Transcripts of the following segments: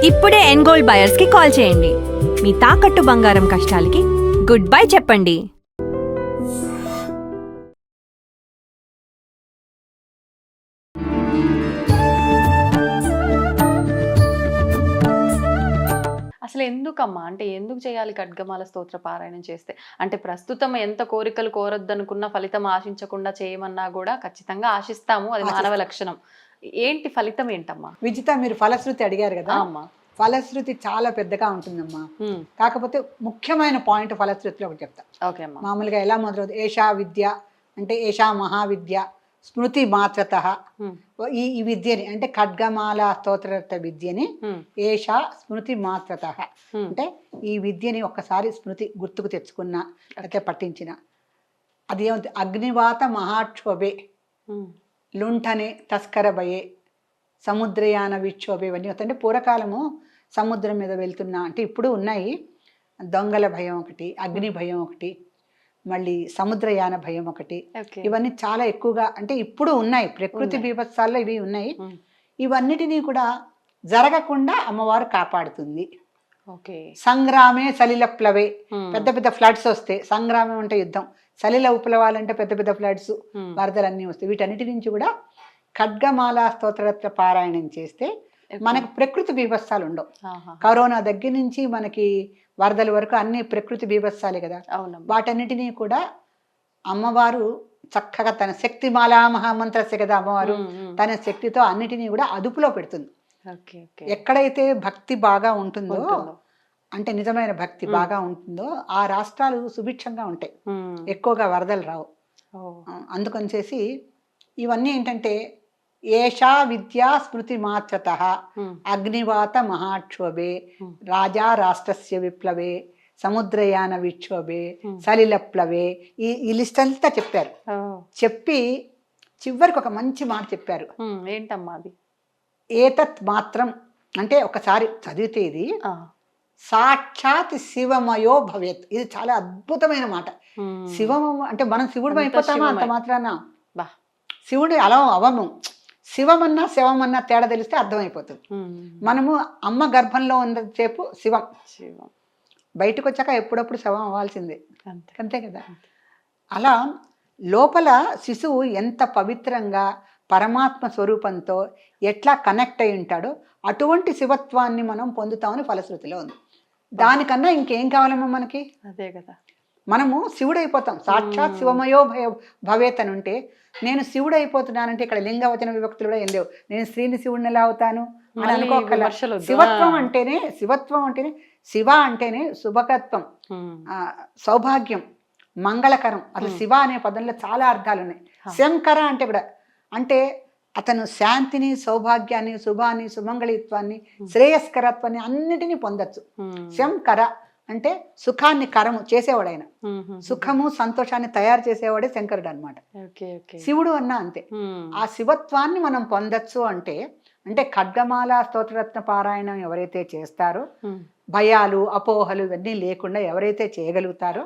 ఇప్పుడే ఎన్గోల్డ్ బయర్స్ కి కాల్ చేయండి. మీ తాకట్టు బంగారం కష్టాలకి గుడ్ బై చెప్పండి. అసలు ఎందుకమ్మా, అంటే ఎందుకు చేయాలి ఖడ్గమాల స్తోత్ర పారాయణం చేస్తే? అంటే ప్రస్తుతం ఎంత కోరికలు కోరొద్దనుకున్న ఫలితం ఆశించకుండా చేయమన్నా కూడా ఖచ్చితంగా ఆశిస్తాము, అది మానవ లక్షణం. ఏంటి ఫలితం ఏంటమ్మా? విజిత, మీరు ఫలశ్రుతి అడిగారు కదా అమ్మా. ఫలశ్రుతి చాలా పెద్దగా ఉంటుందమ్మా. కాకపోతే ముఖ్యమైన పాయింట్ ఫలశ్రుతిలో ఒకటి చెప్తా. ఓకే అమ్మా. మామూలుగా ఎలా మొదలవుతుంది? ఏషా విద్య అంటే ఏషా మహావిద్య స్మృతి మాత్రత. ఈ విద్యని అంటే ఖడ్గమాల స్తోత్ర విద్యని ఏషా స్మృతి మాత్రత అంటే ఈ విద్యని ఒక్కసారి స్మృతి గుర్తుకు తెచ్చుకున్నా అయితే పఠించిన అది ఏమంటే అగ్నివాత మహాక్షోభే లుంఠనే తస్కరభయే సముద్రయాన విక్షోభే ఇవన్నీ అంటే పూర్వకాలము సముద్రం మీద వెళ్తున్నా అంటే ఇప్పుడు ఉన్నాయి. దొంగల భయం ఒకటి, అగ్ని భయం ఒకటి, మళ్ళీ సముద్రయాన భయం ఒకటి, ఇవన్నీ చాలా ఎక్కువగా అంటే ఇప్పుడు ఉన్నాయి. ప్రకృతి బీభత్సాల్లో ఇవి ఉన్నాయి. ఇవన్నిటినీ కూడా జరగకుండా అమ్మవారు కాపాడుతుంది. సంగ్రామే సలిల ప్లవే, పెద్ద పెద్ద ఫ్లడ్స్ వస్తే, సంగ్రామం అంటే యుద్ధం, సలిల ఉపలవాలంటే పెద్ద పెద్ద ఫ్లడ్స్, వరదలన్నీ వస్తాయి. వీటన్నిటి నుంచి కూడా ఖడ్గమాల స్తోత్రరత్న పారాయణం చేస్తే మనకు ప్రకృతి బీభత్సాలు ఉండవు. కరోనా దగ్గర నుంచి మనకి వరదల వరకు అన్ని ప్రకృతి బీభత్సాలే కదా. వాటన్నిటినీ కూడా అమ్మవారు చక్కగా తన శక్తి మాలా మహామంత్రసే కదా అమ్మవారు, తన శక్తితో అన్నిటినీ కూడా అదుపులో పెడుతుంది. ఎక్కడైతే భక్తి బాగా ఉంటుందో అంటే నిజమైన భక్తి బాగా ఉంటుందో ఆ రాష్ట్రాలు సుభిక్షంగా ఉంటాయి, ఎక్కువగా వరదలు రావు. అందుకని చేసి ఇవన్నీ ఏంటంటే ఏషా విద్యా స్మృతి మాత్రత అగ్నివాత మహాక్షోభే రాజా రాష్ట్రస్య విప్లవే సముద్రయాన విక్షోభే సలిలప్లవే ఈ లిస్ట్ అంతా చెప్పారు. చెప్పి చివరికి ఒక మంచి మాట చెప్పారు. ఏంటమ్మా అది? ఏతత్ మాత్రం అంటే ఒకసారి చదివితే ఇది సాక్షాత్ శివమయో భవేత్. ఇది చాలా అద్భుతమైన మాట. శివము అంటే మనం శివుడు అయిపోతామా అంత మాత్రాన? శివుడు అలా అవము. శివమన్నా శివమన్నా తేడా తెలిస్తే అర్థమైపోతుంది. మనము అమ్మ గర్భంలో ఉన్నసేపు శివం, బయటకు వచ్చాక ఎప్పుడప్పుడు శవం అవ్వాల్సిందే, అంతే కదా. అలా లోపల శిశువు ఎంత పవిత్రంగా పరమాత్మ స్వరూపంతో ఎట్లా కనెక్ట్ అయి ఉంటాడో అటువంటి శివత్వాన్ని మనం పొందుతామని ఫలశ్రుతిలో ఉంది. దానికన్నా ఇంకేం కావాలమ్మా మనకి? అదే కదా. మనము శివుడు అయిపోతాం. సాక్షాత్ శివమయో భవేత్ అని ఉంటే నేను శివుడు అయిపోతున్నానంటే ఇక్కడ లింగవచన విభక్తులు కూడా ఏం లేవు. నేను స్త్రీని శివుడిని ఎలా అవుతాను అని అనుకోగల. శివత్వం అంటేనే శివ అంటేనే శుభకత్వం, సౌభాగ్యం, మంగళకరం. అసలు శివ అనే పదంలో చాలా అర్థాలు ఉన్నాయి. శంకర అంటే కూడా అంటే అతను శాంతిని, సౌభాగ్యాన్ని, శుభాన్ని, సుమంగళిత్వాన్ని, శ్రేయస్కరత్వాన్ని అన్నిటినీ పొందొచ్చు. శంకర అంటే సుఖాన్ని కరము చేసేవాడు, ఆయన సుఖము సంతోషాన్ని తయారు చేసేవాడే శంకరుడు అనమాట. శివుడు అన్నా అంతే. ఆ శివత్వాన్ని మనం పొందొచ్చు అంటే ఖడ్గమాల స్తోత్రరత్న పారాయణం ఎవరైతే చేస్తారో, భయాలు అపోహలు ఇవన్నీ లేకుండా ఎవరైతే చేయగలుగుతారో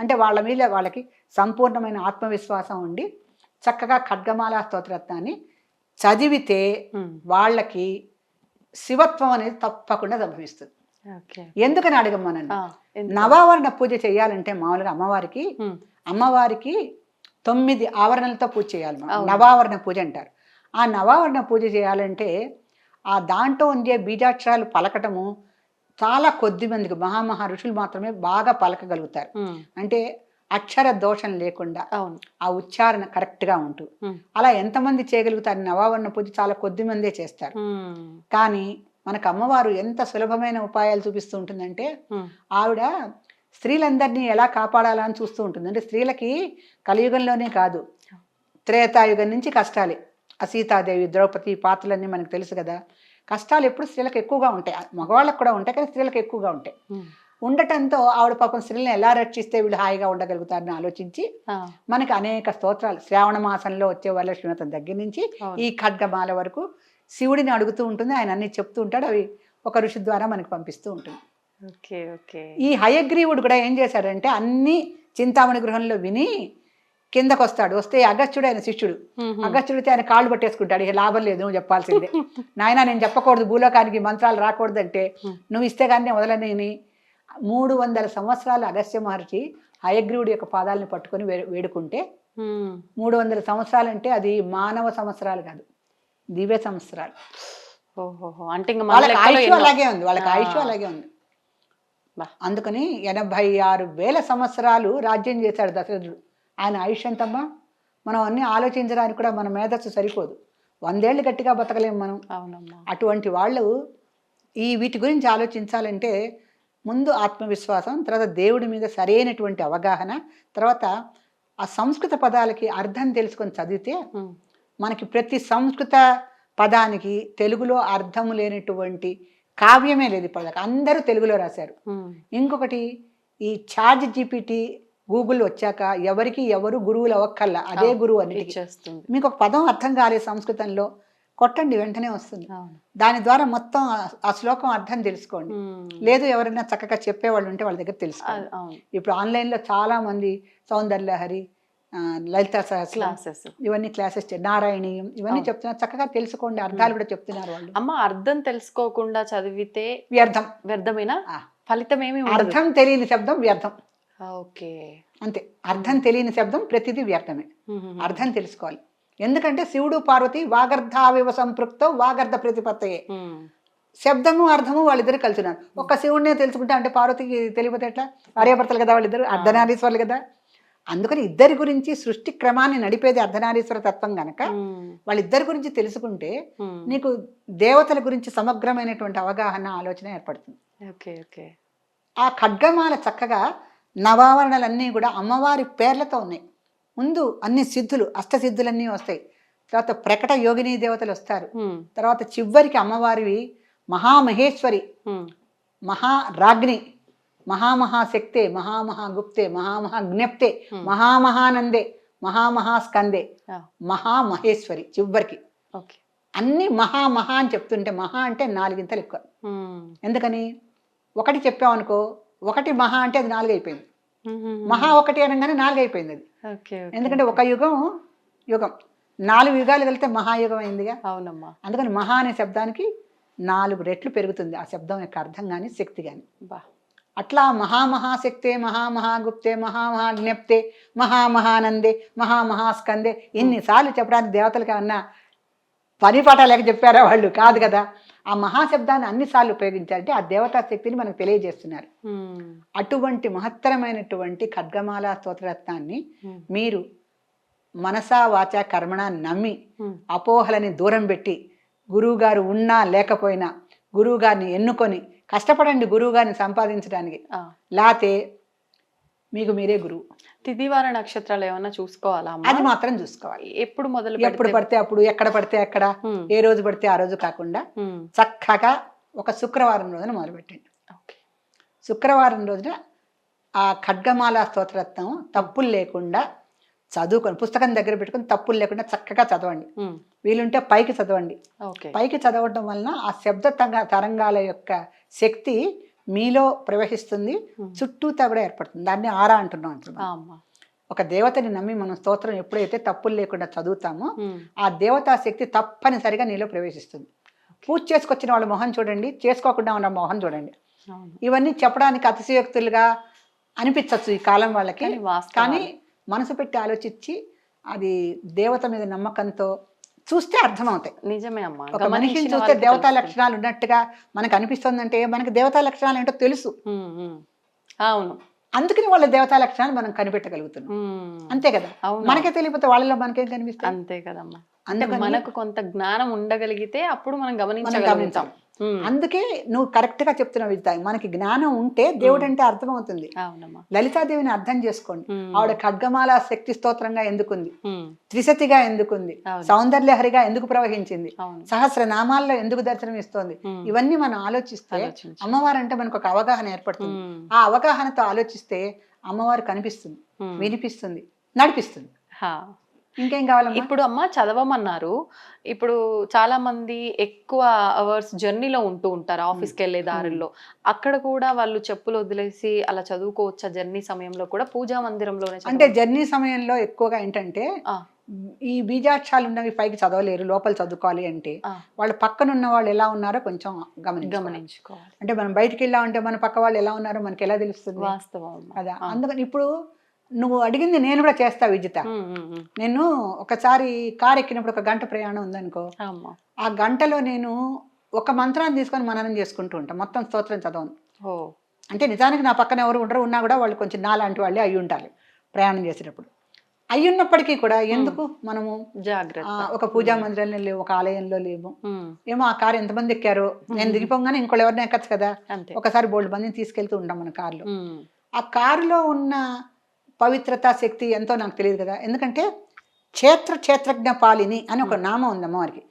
అంటే వాళ్ళ మీద వాళ్ళకి సంపూర్ణమైన ఆత్మవిశ్వాసం ఉండి చక్కగా ఖడ్గమాల స్తోత్రరత్నాన్ని చదివితే వాళ్ళకి శివత్వం అనేది తప్పకుండా సంభవిస్తుంది. ఎందుకని అడగమ్మనండి. నవావరణ పూజ చేయాలంటే మామూలుగా అమ్మవారికి 9 ఆవరణలతో పూజ చేయాలి. నవావరణ పూజ అంటారు. ఆ నవావరణ పూజ చేయాలంటే ఆ దాంట్లో ఉండే బీజాక్షరాలు పలకటము చాలా కొద్ది మందికి, మహామహా ఋషులు మాత్రమే బాగా పలకగలుగుతారు. అంటే అక్షర దోషం లేకుండా ఆ ఉచ్చారణ కరెక్ట్ గా ఉంటూ అలా ఎంతమంది చేయగలుగుతారు? నవావరణ పూజ చాలా కొద్ది మందే చేస్తారు. కానీ మనకు అమ్మవారు ఎంత సులభమైన ఉపాయాలు చూపిస్తూ ఉంటుందంటే ఆవిడ స్త్రీలందరినీ ఎలా కాపాడాలా అని చూస్తూ ఉంటుంది. అంటే స్త్రీలకి కలియుగంలోనే కాదు, త్రేతాయుగం నుంచి కష్టాలే. ఆ సీతాదేవి, ద్రౌపది పాత్రలన్నీ మనకు తెలుసు కదా. కష్టాలు ఎప్పుడు స్త్రీలకు ఎక్కువగా ఉంటాయి, మగవాళ్ళకు కూడా ఉంటాయి కానీ స్త్రీలకు ఎక్కువగా ఉంటాయి. ఉండటంతో ఆవిడ పాపం స్త్రీలను ఎలా రక్షిస్తే వీళ్ళు హాయిగా ఉండగలుగుతారని ఆలోచించి మనకి అనేక స్తోత్రాలు శ్రావణ మాసంలో వచ్చే వరలక్ష్మి వ్రతం దగ్గర నుంచి ఈ ఖడ్గమాల వరకు శివుడిని అడుగుతూ ఉంటుంది. ఆయన అన్ని చెప్తూ ఉంటాడు. అవి ఒక ఋషి ద్వారా మనకు పంపిస్తూ ఉంటుంది. ఈ హయగ్రీవుడు కూడా ఏం చేశాడంటే అన్ని చింతామణి గృహంలో విని కిందకు వస్తాడు. వస్తే అగస్త్యుడు ఆయన శిష్యుడు. అగస్త్యుడితే ఆయన కాళ్ళు పట్టేసుకుంటాడు. ఇక లాభం లేదు, నువ్వు చెప్పాల్సిందే. నాయన నేను చెప్పకూడదు, భూలోకానికి మంత్రాలు రాకూడదంటే నువ్వు ఇస్తే కానీ నేను వదలనేని 300 సంవత్సరాలు అగస్త్య మహర్షి హయగ్రీవుడి యొక్క పాదాలను పట్టుకొని వేడుకుంటే 300 సంవత్సరాలు అంటే అది మానవ సంవత్సరాలు కాదు, దివ్య సంవత్సరాలు. ఓహో, అంటే ఇంకా వాళ్ళకి ఆయుష్ అలాగే ఉంది, వాళ్ళకి ఆయుష్ అలాగే ఉంది. అందుకని 86,000 సంవత్సరాలు రాజ్యం చేశాడు దశరథుడు. ఆయన ఆయుష్ ఎంతమ్మా? మనం అన్ని ఆలోచించడానికి కూడా మన మేధస్సు సరిపోదు. 100 ఏళ్ళు గట్టిగా బతకలేము మనం. అటువంటి వాళ్ళు వీటి గురించి ఆలోచించాలంటే ముందు ఆత్మవిశ్వాసం, తర్వాత దేవుడి మీద సరైనటువంటి అవగాహన, తర్వాత ఆ సంస్కృత పదాలకి అర్థం తెలుసుకొని చదివితే మనకి ప్రతి సంస్కృత పదానికి తెలుగులో అర్థము లేనటువంటి కావ్యమే లేదు. ఇప్పుడు అందరూ తెలుగులో రాశారు. ఇంకొకటి, ఈ చార్జ్ జీపీటీ గూగుల్ వచ్చాక ఎవరికి ఎవరు గురువులు అవ్వక్కల్లా, అదే గురువు అన్నిటికీ. మీకు ఒక పదం అర్థం కాలేదు సంస్కృతంలో, కొట్టండి వెంటనే వస్తుంది. దాని ద్వారా మొత్తం ఆ శ్లోకం అర్థం తెలుసుకోండి. లేదు ఎవరైనా చక్కగా చెప్పేవాళ్ళు ఉంటే వాళ్ళ దగ్గర తెలుసుకోండి. ఇప్పుడు ఆన్లైన్లో చాలా మంది సౌందర్యలహరి, లలిత సహస్రనామం ఇవన్నీ క్లాసెస్, నారాయణీయం ఇవన్నీ చెప్తున్నారు. చక్కగా తెలుసుకోండి, అర్థాలు కూడా చెప్తున్నారు వాళ్ళు. అమ్మ, అర్థం తెలుసుకోకుండా చదివితే వ్యర్థమేనా? ఫలితం ఏమి? అర్థం తెలియని శబ్దం వ్యర్థం. ఓకే, అంతే. అర్థం తెలియని శబ్దం ప్రతిదీ వ్యర్థమే. అర్థం తెలుసుకోవాలి. ఎందుకంటే శివుడు పార్వతి వాగర్ధావివ సంపృక్తో వాగర్ధ ప్రతిపత్తయే. శబ్దము అర్థము వాళ్ళిద్దరు కలుసున్నారు. ఒక్క శివుడినే తెలుసుకుంటే అంటే పార్వతికి తెలియపోతే ఎట్లా? భార్యాభర్తలు కదా వాళ్ళిద్దరు, అర్ధనారీశ్వరులు కదా. అందుకని ఇద్దరి గురించి సృష్టి క్రమాన్ని నడిపేది అర్ధనారీశ్వర తత్వం గనక వాళ్ళిద్దరి గురించి తెలుసుకుంటే నీకు దేవతల గురించి సమగ్రమైనటువంటి అవగాహన, ఆలోచన ఏర్పడుతుంది. ఆ ఖడ్గమాల చక్కగా నవావరణలన్నీ కూడా అమ్మవారి పేర్లతో ఉన్నాయి. ముందు అన్ని సిద్ధులు, అష్టసిద్ధులన్నీ వస్తాయి. తర్వాత ప్రకట యోగిని దేవతలు వస్తారు. తర్వాత చివరికి అమ్మవారివి మహామహేశ్వరి, మహారాగ్ని, మహామహాశక్తే, మహామహాగుప్తే, మహామహాజ్ఞప్తే, మహామహానందే, మహామహాస్కందే, మహామహేశ్వరి. చివరికి అన్ని మహా అని చెప్తుంటే మహా అంటే 4 ఇంతలు ఎక్కువ. ఎందుకని? ఒకటి చెప్పామనుకో, ఒకటి మహా అంటే అది 4 అయిపోయింది. మహా ఒకటి అనగానే 4 అయిపోయింది అది. ఎందుకంటే ఒక యుగం 4 యుగాలు కలిగితే మహాయుగం అయిందిగా. అవునమ్మా. అందుకని మహా అనే శబ్దానికి 4 రెట్లు పెరుగుతుంది ఆ శబ్దం యొక్క అర్థం కానీ శక్తి కానీ. అట్లా మహామహాశక్తే, మహామహాగుప్తే, మహామహాజ్ఞప్తే, మహామహానందే, మహామహాస్కందే ఇన్నిసార్లు చెప్పడానికి దేవతలకి అన్న పని పాట లేక చెప్పారా వాళ్ళు? కాదు కదా. ఆ మహాశబ్దాన్ని అన్నిసార్లు ఉపయోగించారంటే ఆ దేవతా శక్తిని మనకు తెలియజేస్తున్నారు. అటువంటి మహత్తరమైనటువంటి ఖడ్గమాల స్తోత్రరత్నాన్ని మీరు మనసా వాచా కర్మణ నమ్మి అపోహలని దూరం పెట్టి గురువుగారు ఉన్నా లేకపోయినా గురువుగారిని ఎన్నుకొని కష్టపడండి గురువుగారిని సంపాదించడానికి. లేతే మీకు మీరే గురువు. తిథివార నక్షత్రాలు ఏమన్నా చూసుకోవాలా? అది మాత్రం చూసుకోవాలి. ఎప్పుడు ఎప్పుడు పడితే అప్పుడు, ఎక్కడ పడితే అక్కడ, ఏ రోజు పడితే ఆ రోజు కాకుండా చక్కగా ఒక శుక్రవారం రోజున మొదలుపెట్టండి. శుక్రవారం రోజున ఆ ఖడ్గమాల స్తోత్రరత్నం తప్పులు లేకుండా చదువుకొని, పుస్తకం దగ్గర పెట్టుకుని తప్పులు లేకుండా చక్కగా చదవండి. వీలుంటే పైకి చదవండి. పైకి చదవడం వలన ఆ శబ్ద తరంగాల యొక్క శక్తి మీలో ప్రవహిస్తుంది, చుట్టూతా కూడా ఏర్పడుతుంది. దాన్ని ఆరా అంటున్నాం. ఒక దేవతని నమ్మి మనం స్తోత్రం ఎప్పుడైతే తప్పులు లేకుండా చదువుతామో ఆ దేవతా శక్తి తప్పనిసరిగా నీలో ప్రవేశిస్తుంది. పూజ చేసుకొచ్చిన వాళ్ళ మొహం చూడండి, చేసుకోకుండా ఉన్న మొహం చూడండి. ఇవన్నీ చెప్పడానికి అతిశయోక్తులుగా అనిపించవచ్చు ఈ కాలం వాళ్ళకి, కానీ మనసు పెట్టి ఆలోచించి అది దేవత మీద నమ్మకంతో చూస్తే అర్థమవుతాయి. నిజమే అమ్మా. ఒక మనిషిని చూస్తే దేవతా లక్షణాలు ఉన్నట్టుగా మనకు అనిపిస్తుందంటే మనకి దేవతా లక్షణాలు ఏంటో తెలుసు. అవును, అందుకని వాళ్ళ దేవతా లక్షణాలు మనం కనిపెట్టగలుగుతున్నాం. అంతే కదా. మనకే తెలియకపోతే వాళ్ళలో మనకేం కనిపిస్తాయి? అంతే కదమ్మా. అంటే మనకు కొంత జ్ఞానం ఉండగలిగితే అప్పుడు మనం గమనించగలుగుతాం. అందుకే నువ్వు కరెక్ట్ గా చెప్తున్నావు విద్య. మనకి జ్ఞానం ఉంటే దేవుడు అంటే అర్థమవుతుంది. లలితాదేవిని అర్థం చేసుకోండి. ఆవిడ ఖడ్గమాల శక్తి స్తోత్రంగా ఎందుకుంది, త్రిశతిగా ఎందుకుంది, సౌందర్యహరిగా ఎందుకు ప్రవహించింది, సహస్రనామాల్లో ఎందుకు దర్శనం ఇస్తోంది, ఇవన్నీ మనం ఆలోచిస్తే అమ్మవారు అంటే మనకు ఒక అవగాహన ఏర్పడుతుంది. ఆ అవగాహనతో ఆలోచిస్తే అమ్మవారు కనిపిస్తుంది, వినిపిస్తుంది, నడిపిస్తుంది. ఇంకేం కావాలమ్మా? ఇప్పుడు అమ్మ చదవమన్నారు. ఇప్పుడు చాలా మంది ఎక్కువ అవర్స్ జర్నీలో ఉంటూ ఉంటారు ఆఫీస్కి వెళ్ళే దారిలో. అక్కడ కూడా వాళ్ళు చెప్పులు వదిలేసి అలా చదువుకోవచ్చా? జర్నీ సమయంలో కూడా పూజా మందిరంలోనే అంటే జర్నీ సమయంలో ఎక్కువగా ఏంటంటే ఆ, ఈ బీజాక్షరాలు ఉన్నవి పైకి చదవలేరు, లోపల చదువుకోవాలి అంటే ఆ. వాళ్ళ పక్కన ఉన్న వాళ్ళు ఎలా ఉన్నారో కొంచెం గమనించాలి. గమనించుకోవాలి. అంటే మనం బయటికి వెళ్ళామంటే మన పక్క వాళ్ళు ఎలా ఉన్నారో మనకి ఎలా తెలుస్తుంది వాస్తవం అమ్మ. కదా. అందుకని ఇప్పుడు నువ్వు అడిగింది నేను కూడా చేస్తా విజిత. నేను ఒకసారి కారు ఎక్కినప్పుడు 1 గంట ప్రయాణం ఉందనుకో, అమ్మ. ఆ గంటలో నేను ఒక మంత్రాన్ని తీసుకొని మననం చేసుకుంటూ ఉంటాను, మొత్తం స్తోత్రం చదవను. ఓ, అంటే నిజానికి నా పక్కన ఎవరు ఉండరు, ఉన్నా కూడా వాళ్ళు కొంచెం నాలాంటి వాళ్ళే అయి ఉంటారు ప్రయాణం చేసేటప్పుడు. అయ్యున్నప్పటికీ కూడా ఎందుకు మనము జాగ్రత్త. ఒక పూజా మందిరంలో లేవు, ఒక ఆలయంలో లేవు, ఉమ్, ఏమో ఆ కారు ఎంతమంది ఎక్కారో, నేను దిగిపోగానే ఇంకోళ్ళు ఎవరిని ఎక్కచ్చు కదా. అంతే. ఒకసారి బోల్డ్ మందిని తీసుకెళ్తూ ఉంటాం మన కారులో. ఉమ్, ఆ కారులో ఉన్న పవిత్రత శక్తి ఎంతో నాకు తెలియదు కదా. ఎందుకంటే క్షేత్రజ్ఞ పాలిని అని ఒక నామం ఉంది అమ్మవారికి.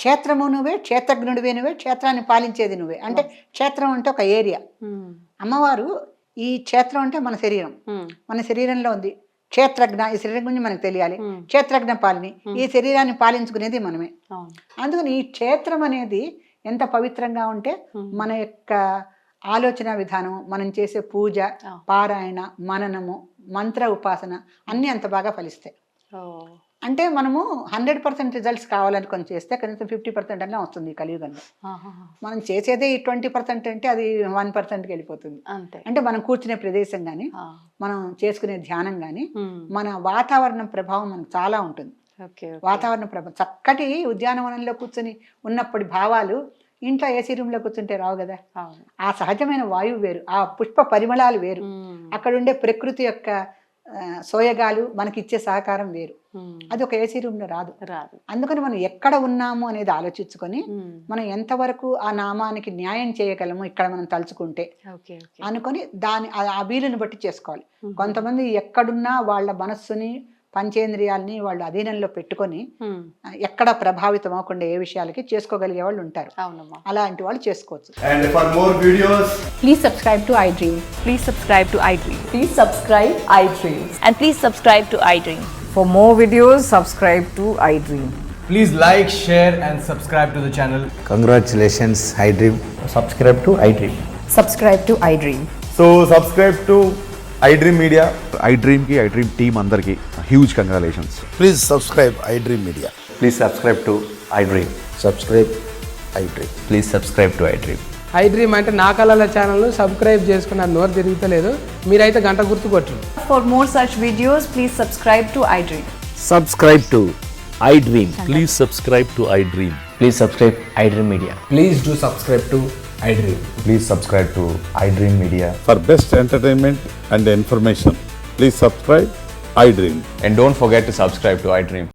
క్షేత్రము నువ్వే, క్షేత్రజ్ఞుడివే నువ్వే, క్షేత్రాన్ని పాలించేది నువ్వే. అంటే క్షేత్రం అంటే ఒక ఏరియా. ఉమ్, అమ్మవారు ఈ క్షేత్రం అంటే మన శరీరం, ఉమ్, మన శరీరంలో ఉంది. క్షేత్రజ్ఞ, ఈ శరీరం గురించి మనకు తెలియాలి. ఉమ్. క్షేత్రజ్ఞ పాలిని, ఈ శరీరాన్ని పాలించుకునేది మనమే. అవును. అందుకని ఈ క్షేత్రం అనేది ఎంత పవిత్రంగా ఉంటే మన యొక్క ఆలోచన విధానం, మనం చేసే పూజ, పారాయణ, మననము, మంత్ర ఉపాసన అన్నీ అంత బాగా ఫలిస్తాయి. ఓ, అంటే మనము 100% రిజల్ట్స్ కావాలనుకొని చేస్తే కనీసం 50% అన్నా వస్తుంది ఈ కలియుగంలో. ఆహాహా. మనం చేసేదే ఈ 20% అంటే అది 1%కి వెళ్ళిపోతుంది. అంతే. అంటే మనం కూర్చునే ప్రదేశం కానీ, ఆ, మనం చేసుకునే ధ్యానం కానీ, ఉమ్, మన వాతావరణం ప్రభావం మనకు చాలా ఉంటుంది. Okay, okay. వాతావరణ ప్రభావం, చక్కటి ఉద్యానవనంలో కూర్చుని ఉన్నప్పటి భావాలు ఇంట్లో ఏసీ రూమ్లో కూర్చుంటే రావు కదా. అవును. ఆ సహజమైన వాయువు వేరు, ఆ పుష్ప పరిమళాలు వేరు, ఉమ్, అక్కడ ఉండే ప్రకృతి యొక్క సోయగాలు మనకి ఇచ్చే సహకారం వేరు. ఉమ్, అది ఒక ఏసీ రూమ్లో రాదు. రాదు. అందుకని మనం ఎక్కడ ఉన్నాము అనేది ఆలోచించుకొని ఉమ్, మనం ఎంతవరకు ఆ నామానికి న్యాయం చేయగలము ఇక్కడ మనం తలుచుకుంటే ఓకే, ఓకే. అనుకొని ఆ వీలుని బట్టి చేసుకోవాలి. కొంతమంది ఎక్కడున్నా వాళ్ళ మనస్సుని, పంచేంద్రియాలని వాళ్ళు అధీనంలో పెట్టుకొని ఉమ్, ఎక్కడ ప్రభావితం అవ్వకుండా ఏ విషయాలకి చేసుకోగలిగే వాళ్ళు ఉంటారు. అవునమ్మా. అలాంటి వాళ్ళు చేసుకోవచ్చు. And for more videos, Please subscribe to iDream. Please subscribe to iDream. Please subscribe iDream. And please subscribe to iDream. For more videos, subscribe to iDream. please like, share and subscribe to the channel. Congratulations, iDream. subscribe to iDream. Subscribe to iDream. So subscribe to iDream Media. iDream ki iDream team అందరికి huge congratulations. Please subscribe iDream Media. Please subscribe to iDream. Subscribe iDream. Please subscribe to iDream. iDream అంటే నా కళల channel subscribe చేసుకున్న నోరు తిరుగుతలేదు, మీరైతే గంట గుర్తు కొట్టండి. For more such videos, please subscribe to iDream. Subscribe to iDream. Please subscribe to iDream. Please subscribe iDream Media. Please do subscribe to iDream. Please subscribe to iDream Media. For best entertainment and information, please subscribe iDream. And don't forget to subscribe to iDream.